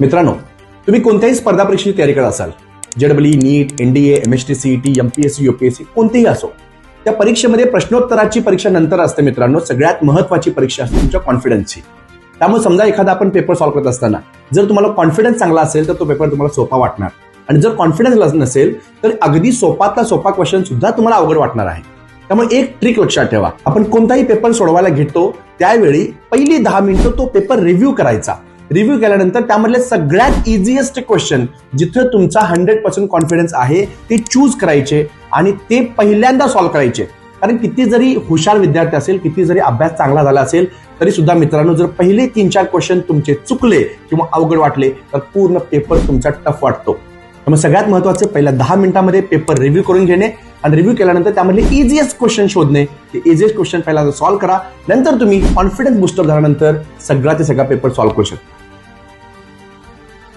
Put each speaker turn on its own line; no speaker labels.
मित्रांनो, तुम्ही कोणत्याही स्पर्धा परीक्षेची तयारी करत असाल, JW, NEET, NDA, MST, CET, MPSC, UPSC कोणतीही असो, त्या परीक्षेमध्ये प्रश्नोत्तराची परीक्षा नंतर असते मित्रांनो. सगळ्यात महत्वाची परीक्षा असते तुमच्या कॉन्फिडन्सची. त्यामुळे समजा एखादा आपण पेपर सॉल्व्ह करत असताना जर तुम्हाला कॉन्फिडन्स चांगला असेल तर तो पेपर तुम्हाला सोपा वाटणार, आणि जर कॉन्फिडन्स नसेल तर अगदी सोपातला सोपा क्वेश्चन सुद्धा तुम्हाला अवघड वाटणार आहे. त्यामुळे एक ट्रिक लक्षात ठेवा, आपण कोणताही पेपर सोडवायला घेतो त्यावेळी पहिली 10 मिनिटं तो पेपर रिव्ह्यू करायचा. रिव्ह्यू केल्यानंतर त्यामधले सगळ्यात इझिएस्ट क्वेश्चन जिथे तुमचा 100% कॉन्फिडन्स आहे ते चूज करायचे आणि ते पहिल्यांदा सॉल्व्ह करायचे. कारण किती जरी हुशार विद्यार्थी असेल, किती जरी अभ्यास चांगला झाला असेल तरी सुद्धा मित्रांनो, जर पहिले 3-4 क्वेश्चन तुमचे चुकले किंवा अवघड वाटले तर पूर्ण पेपर तुमचा टफ वाटतो. त्यामुळे सगळ्यात महत्वाचं पहिल्या 10 मिनिटांमध्ये पेपर रिव्ह्यू करून घेणे आणि रिव्ह्यू केल्यानंतर त्यामधले इझिएस्ट क्वेश्चन शोधणे. ते इझिएस्ट क्वेश्चन पहिला सॉल्व्ह करा, नंतर तुम्ही कॉन्फिडन्स बुस्टर झाल्यानंतर सगळा पेपर सॉल्व्ह करू शकता.